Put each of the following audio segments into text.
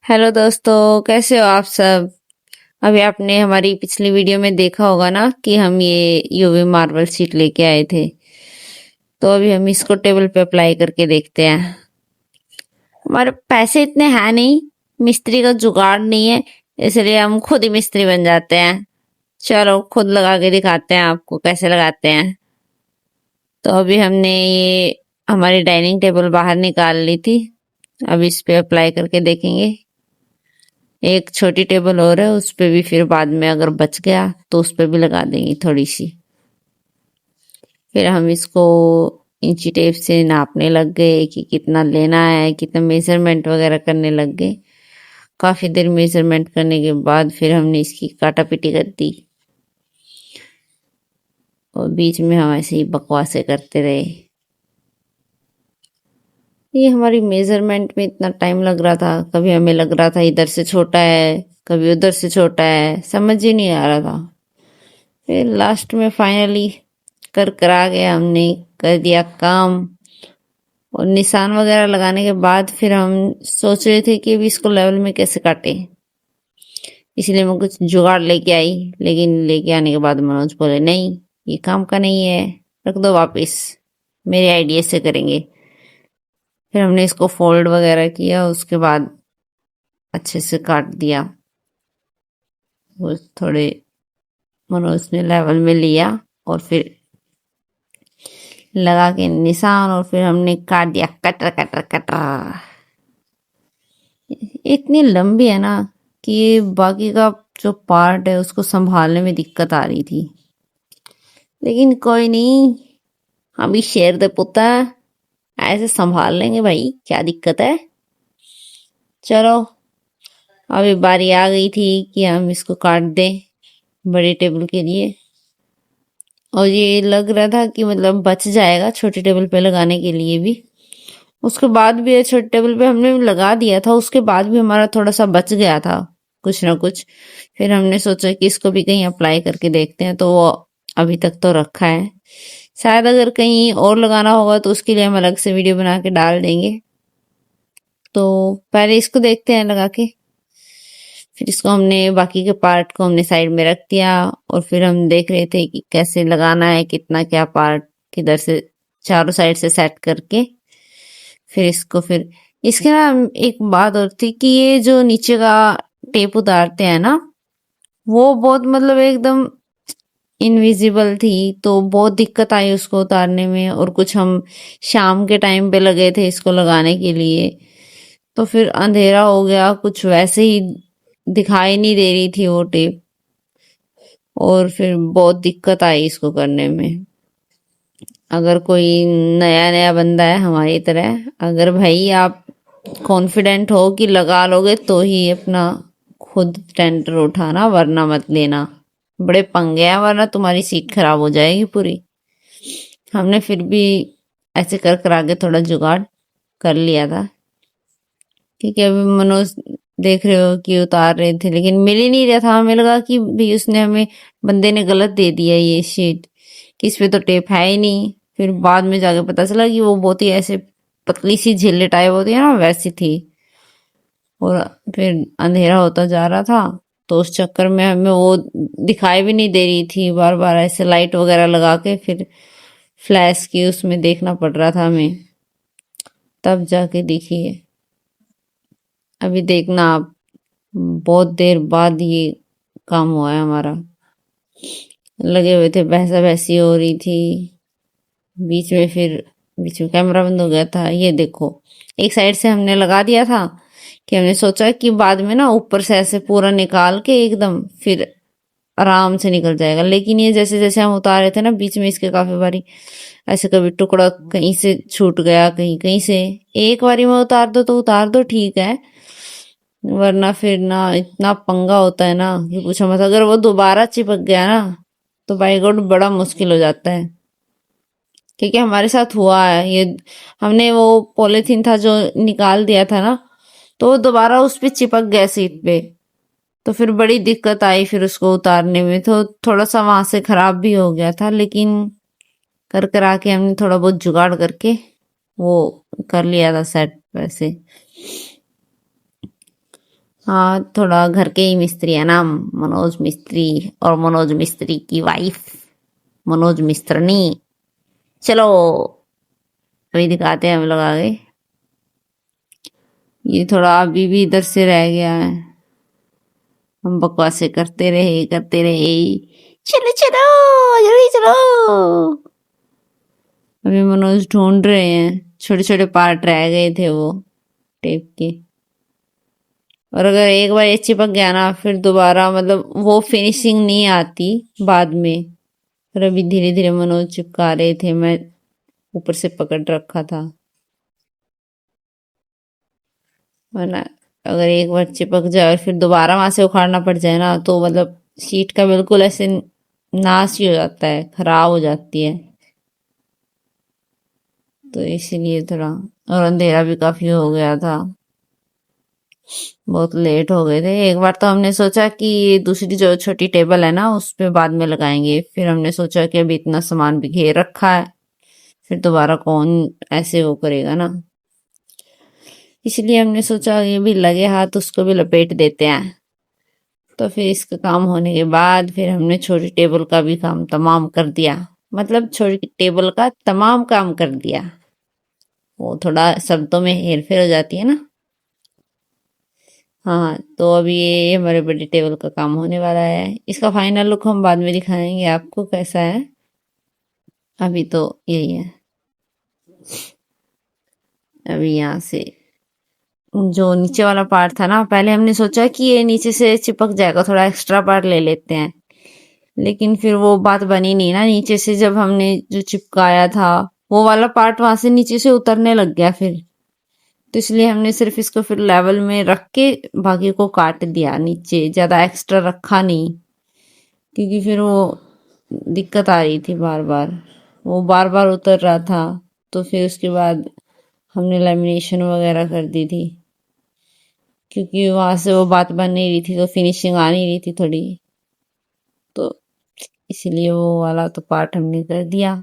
Hello दोस्तों, कैसे हो आप सब। अभी आपने हमारी पिछली वीडियो में देखा होगा ना कि हम ये यूवी मार्बल शीट लेके आए थे। तो अभी हम इसको टेबल पे अप्लाई करके देखते हैं। हमारे पैसे इतने हैं नहीं, मिस्त्री का जुगाड़ नहीं है, इसलिए हम खुद ही मिस्त्री बन जाते हैं। चलो खुद लगा के दिखाते हैं आपको कैसे लगाते हैं। तो अभी हमने ये हमारी डाइनिंग टेबल बाहर निकाल ली थी। अब इस पे अप्लाई करके देखेंगे। एक छोटी टेबल और है, उस पे भी फिर बाद में अगर बच गया तो उस पे भी लगा देंगे थोड़ी सी। फिर हम इसको इंची टेप से नापने लग गए कि कितना लेना है, कितना मेजरमेंट वगैरह करने लग गए। काफी देर मेजरमेंट करने के बाद फिर हमने इसकी काटा पीटी कर दी और बीच में हम ऐसे ही बकवासें करते रहे। ये हमारी मेजरमेंट में इतना टाइम लग रहा था, कभी हमें लग रहा था इधर से छोटा है, कभी उधर से छोटा है, समझ ही नहीं आ रहा था। फिर लास्ट में फाइनली कर करा गया, हमने कर दिया काम। और निशान वगैरह लगाने के बाद फिर हम सोच रहे थे कि अभी इसको लेवल में कैसे काटे, इसलिए मैं कुछ जुगाड़ लेके आई। लेकिन लेके आने के बाद मनोज बोले नहीं, ये काम का नहीं है, रख दो वापस, मेरे आइडिया से करेंगे। फिर हमने इसको फोल्ड वगैरह किया, उसके बाद अच्छे से काट दिया। वो थोड़े मनोज ने लेवल में लिया और फिर लगा के निशान, और फिर हमने काट दिया कटर कटर कटर। इतनी लंबी है ना कि बाकी का जो पार्ट है उसको संभालने में दिक्कत आ रही थी। लेकिन कोई नहीं, हम भी शेर दे पुत्ता, ऐसे संभाल लेंगे भाई, क्या दिक्कत है। चलो अभी बारी आ गई थी कि हम इसको काट दें बड़ी टेबल के लिए। और ये लग रहा था कि मतलब बच जाएगा छोटी टेबल पे लगाने के लिए भी। उसके बाद भी छोटे टेबल पे हमने लगा दिया था, उसके बाद भी हमारा थोड़ा सा बच गया था कुछ ना कुछ। फिर हमने सोचा कि इसको भी कहीं अप्लाई करके देखते हैं, तो वो अभी तक तो रखा है। शायद अगर कहीं और लगाना होगा तो उसके लिए हम अलग से वीडियो बना के डाल देंगे। तो पहले इसको देखते हैं लगा के। फिर इसको हमने बाकी के पार्ट को हमने साइड में रख दिया और फिर हम देख रहे थे कि कैसे लगाना है, कितना क्या पार्ट किधर से चारों साइड से सेट करके। फिर इसके ना एक बात और थी कि ये जो नीचे का टेप उतारते हैं ना, वो बहुत मतलब एकदम इनविजिबल थी, तो बहुत दिक्कत आई उसको उतारने में। और कुछ हम शाम के टाइम पे लगे थे इसको लगाने के लिए, तो फिर अंधेरा हो गया, कुछ वैसे ही दिखाई नहीं दे रही थी वो टेप। और फिर बहुत दिक्कत आई इसको करने में। अगर कोई नया नया बंदा है हमारी तरह, अगर भाई आप कॉन्फिडेंट हो कि लगा लोगे तो ही अपना खुद टेंडर उठाना, वरना मत लेना, बड़े पंगे हैं, वरना तुम्हारी सीट खराब हो जाएगी पूरी। हमने फिर भी ऐसे कर कर आगे थोड़ा जुगाड़ कर लिया था, क्योंकि अभी मनोज देख रहे हो कि उतार रहे थे लेकिन मिल ही नहीं रहा था। हमें लगा कि भाई उसने हमें, बंदे ने गलत दे दिया ये शीट, कि इस पे तो टेप है ही नहीं। फिर बाद में जाके पता चला कि वो बहुत ही ऐसे पतली सी झिल्ली टाइप होती है ना, वैसी थी। और फिर अंधेरा होता जा रहा था, तो उस चक्कर में हमें वो दिखाई भी नहीं दे रही थी, बार बार ऐसे लाइट वगैरह लगा के फिर फ्लैश की उसमें देखना पड़ रहा था हमें, तब जाके दिखी। अभी देखना आप, बहुत देर बाद ये काम हुआ है हमारा। लगे हुए थे, बहसा बहसी हो रही थी बीच में कैमरा बंद हो गया था। ये देखो, एक साइड से हमने लगा दिया था कि हमने सोचा कि बाद में ना ऊपर से ऐसे पूरा निकाल के एकदम फिर आराम से निकल जाएगा। लेकिन ये जैसे जैसे हम उतार रहे थे ना, बीच में इसके काफी बारी ऐसे कभी टुकड़ा कहीं से छूट गया, कहीं कहीं से। एक बारी में उतार दो तो उतार दो, ठीक है, वरना फिर ना इतना पंगा होता है ना कि पूछो मत। अगर वो दोबारा चिपक गया ना तो बाई गॉड बड़ा मुश्किल हो जाता है। क्योंकि हमारे साथ हुआ है ये, हमने वो पॉलीथीन था जो निकाल दिया था ना, तो वो दोबारा उस पे चिपक गया सीट पे। तो फिर बड़ी दिक्कत आई फिर उसको उतारने में, तो थोड़ा सा वहां से खराब भी हो गया था। लेकिन कर कर आके हमने थोड़ा बहुत जुगाड़ करके वो कर लिया था सेट वैसे। हाँ, थोड़ा घर के ही मिस्त्री है ना, मनोज मिस्त्री, और मनोज मिस्त्री की वाइफ मनोज मिस्त्रनी। चलो अभी दिखाते हैं हम लोग आगे। ये थोड़ा अभी भी इधर से रह गया है, हम बकवासें करते रहे। चलो चलो जल्दी चलो। अभी मनोज ढूंढ रहे हैं, छोटे छोटे पार्ट रह गए थे वो टेप के। और अगर एक बार ये चिपक गया ना, फिर दोबारा मतलब वो फिनिशिंग नहीं आती बाद में। फिर अभी धीरे धीरे मनोज चिपका रहे थे, मैं ऊपर से पकड़ रखा था, वरना अगर एक बार चिपक जाए और फिर दोबारा वहां से उखाड़ना पड़ जाए ना, तो मतलब शीट का बिल्कुल ऐसे नाश ही हो जाता है, खराब हो जाती है। तो इसीलिए थोड़ा, और अंधेरा भी काफी हो गया था, बहुत लेट हो गए थे। एक बार तो हमने सोचा कि ये दूसरी जो छोटी टेबल है ना, उस पे बाद में लगाएंगे, फिर हमने सोचा कि अभी इतना सामान भी घेर रखा है, फिर दोबारा कौन ऐसे वो करेगा ना, इसलिए हमने सोचा ये भी लगे हाथ उसको भी लपेट देते हैं। तो फिर इसका काम होने के बाद फिर हमने छोटी टेबल का भी काम तमाम कर दिया, मतलब छोटी टेबल का तमाम काम कर दिया। वो थोड़ा शब्दों में हेर फेर हो जाती है ना। हाँ, तो अभी ये हमारे बड़ी टेबल का काम होने वाला है। इसका फाइनल लुक हम बाद में दिखाएंगे आपको कैसा है, अभी तो यही है। अभी यहाँ से जो नीचे वाला पार्ट था ना, पहले हमने सोचा कि ये नीचे से चिपक जाएगा, थोड़ा एक्स्ट्रा पार्ट ले लेते हैं, लेकिन फिर वो बात बनी नहीं ना। नीचे से जब हमने जो चिपकाया था, वो वाला पार्ट वहां से नीचे से उतरने लग गया फिर, तो इसलिए हमने सिर्फ इसको फिर लेवल में रख के बाकी को काट दिया, नीचे ज्यादा एक्स्ट्रा रखा नहीं, क्योंकि फिर वो दिक्कत आ रही थी बार बार, वो बार बार उतर रहा था। तो फिर उसके बाद हमने लेमिनेशन वगैरह कर दी थी, क्योंकि वहां से वो बात बन नहीं रही थी, तो फिनिशिंग आ नहीं रही थी थोड़ी, तो इसीलिए वो वाला तो पार्ट हमने कर दिया।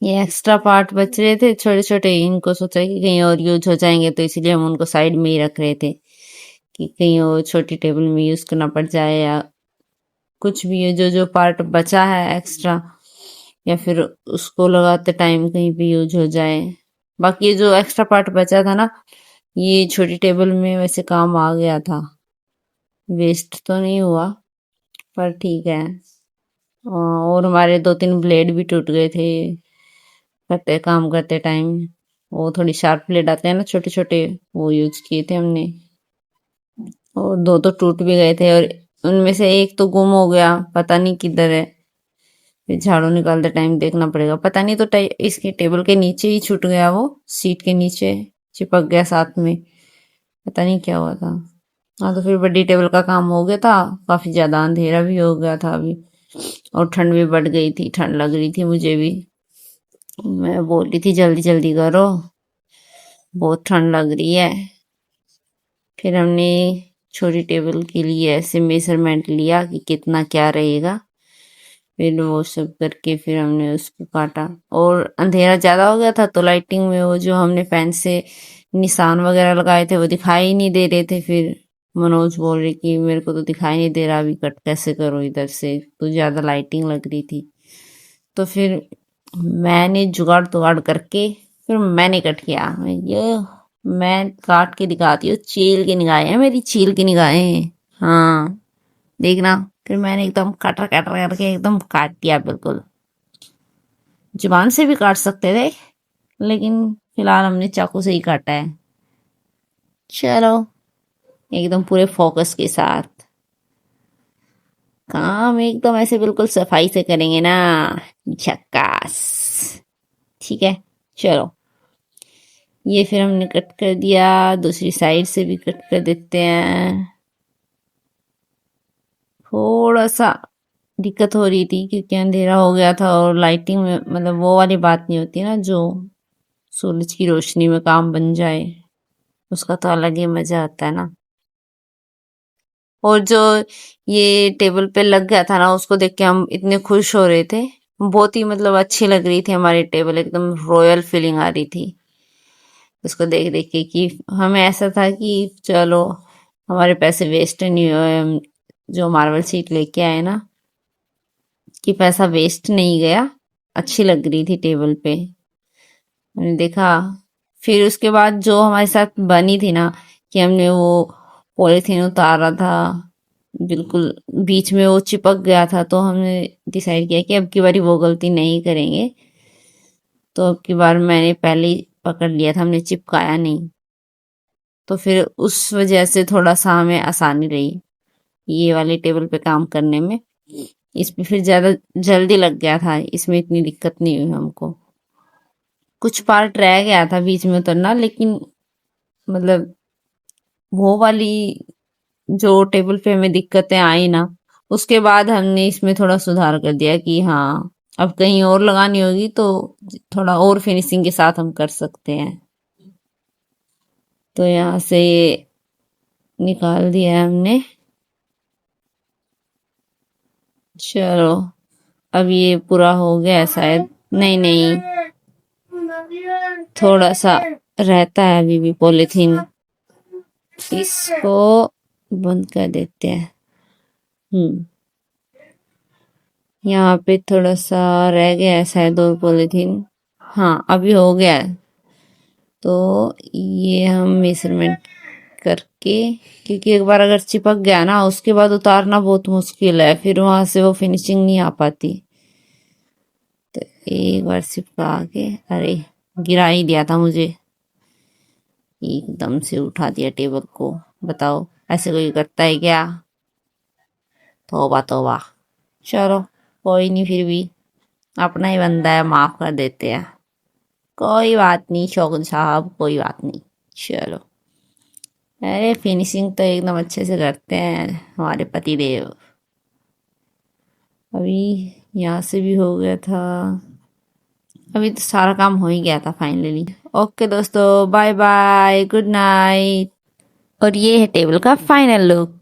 ये एक्स्ट्रा पार्ट बच रहे थे छोटे छोटे, इनको सोचा कि कहीं और यूज हो जाएंगे, तो इसलिए हम उनको साइड में ही रख रहे थे कि कहीं और छोटी टेबल में यूज करना पड़ जाए, या कुछ भी है जो जो पार्ट बचा है एक्स्ट्रा, या फिर उसको लगाते टाइम कहीं भी यूज हो जाए। बाकी ये जो एक्स्ट्रा पार्ट बचा था ना, ये छोटी टेबल में वैसे काम आ गया था, वेस्ट तो नहीं हुआ, पर ठीक है। और हमारे दो तीन ब्लेड भी टूट गए थे करते काम करते टाइम, वो थोड़ी शार्प ब्लेड आते हैं ना छोटे छोटे, वो यूज किए थे हमने, और दो तो टूट भी गए थे, और उनमें से एक तो गुम हो गया, पता नहीं किधर है। फिर झाड़ू निकालते टाइम देखना पड़ेगा, पता नहीं, तो इसके टेबल के नीचे ही छूट गया, वो सीट के नीचे चिपक गया साथ में, पता नहीं क्या हुआ था। हाँ, तो फिर बड़ी टेबल का काम हो गया था, काफी ज्यादा अंधेरा भी हो गया था अभी, और ठंड भी बढ़ गई थी, ठंड लग रही थी मुझे भी, मैं बोल रही थी जल्दी जल्दी करो, बहुत ठंड लग रही है। फिर हमने छोटी टेबल के लिए ऐसे मेजरमेंट लिया कि कितना क्या रहेगा, फिर वो सब करके फिर हमने उसको काटा। और अंधेरा ज्यादा हो गया था, तो लाइटिंग में वो जो हमने फैन से निशान वगैरह लगाए थे वो दिखाई ही नहीं दे रहे थे। फिर मनोज बोल रहे कि मेरे को तो दिखाई नहीं दे रहा, अभी कट कैसे करो इधर से, तो ज्यादा लाइटिंग लग रही थी। तो फिर मैंने जुगाड़ तुगाड़ करके फिर मैंने कट किया। मैं काट के दिखाती हूँ, चील की निगाहें हैं मेरी, चील की निगाहें। हाँ, देखना। फिर मैंने एकदम कटर कटर करके एकदम काट दिया बिल्कुल, जुबान से भी काट सकते थे, लेकिन फिलहाल हमने चाकू से ही काटा है। चलो, एकदम पूरे फोकस के साथ काम एकदम ऐसे बिल्कुल सफाई से करेंगे ना, झक्कास। ठीक है, चलो, ये फिर हमने कट कर दिया, दूसरी साइड से भी कट कर देते हैं। थोड़ा सा दिक्कत हो रही थी क्योंकि अंधेरा हो गया था, और लाइटिंग में मतलब वो वाली बात नहीं होती ना, जो सूरज की रोशनी में काम बन जाए, उसका तो अलग ही मजा आता है ना। और जो ये टेबल पे लग गया था ना, उसको देख के हम इतने खुश हो रहे थे, बहुत ही मतलब अच्छी लग रही थी हमारी टेबल, एकदम रॉयल फीलिंग आ रही थी उसको देख देख के, कि हमें ऐसा था कि चलो हमारे पैसे वेस्ट नहीं हुए। हम जो मार्बल शीट लेके आए ना, कि पैसा वेस्ट नहीं गया, अच्छी लग रही थी टेबल पे। मैंने देखा, फिर उसके बाद जो हमारे साथ बनी थी ना, कि हमने वो पॉलीथीन उतारा था, बिल्कुल बीच में वो चिपक गया था, तो हमने डिसाइड किया कि अब की बारी वो गलती नहीं करेंगे। तो अब की बार मैंने पहले ही पकड़ लिया था, हमने चिपकाया नहीं। तो फिर उस वजह से थोड़ा सा हमें आसानी रही ये वाले टेबल पे काम करने में। इसमें फिर ज्यादा जल्दी लग गया था, इसमें इतनी दिक्कत नहीं हुई हमको। कुछ पार्ट रह गया था बीच में उतरना, लेकिन मतलब वो वाली जो टेबल पे हमें दिक्कतें आई ना, उसके बाद हमने इसमें थोड़ा सुधार कर दिया कि हाँ, अब कहीं और लगानी होगी तो थोड़ा और फिनिशिंग के साथ हम कर सकते हैं। तो यहाँ से ये निकाल दिया है हमने। चलो, अब ये पूरा हो गया है शायद। नहीं नहीं, थोड़ा सा रहता है अभी भी पॉलीथीन, इसको बंद कर देते हैं। यहाँ पे थोड़ा सा रह गया है शायद और पॉलीथीन। हाँ, अभी हो गया है। तो ये हम मेजरमेंट करके, क्योंकि एक बार अगर चिपक गया ना, उसके बाद उतारना बहुत मुश्किल है, फिर वहां से वो फिनिशिंग नहीं आ पाती। तो एक बार चिपका के, अरे गिरा ही दिया था मुझे, एकदम से उठा दिया टेबल को। बताओ, ऐसे कोई करता है क्या? तौबा तौबा। चलो, कोई नहीं, फिर भी अपना ही बंदा है, माफ कर देते हैं। कोई बात नहीं शौकत साहब, कोई बात नहीं। चलो, अरे फिनिशिंग तो एकदम अच्छे से करते हैं हमारे पति देव। अभी यहाँ से भी हो गया था, अभी तो सारा काम हो ही गया था फाइनली। ओके दोस्तों, बाय बाय, गुड नाइट। और ये है टेबल का फाइनल लुक।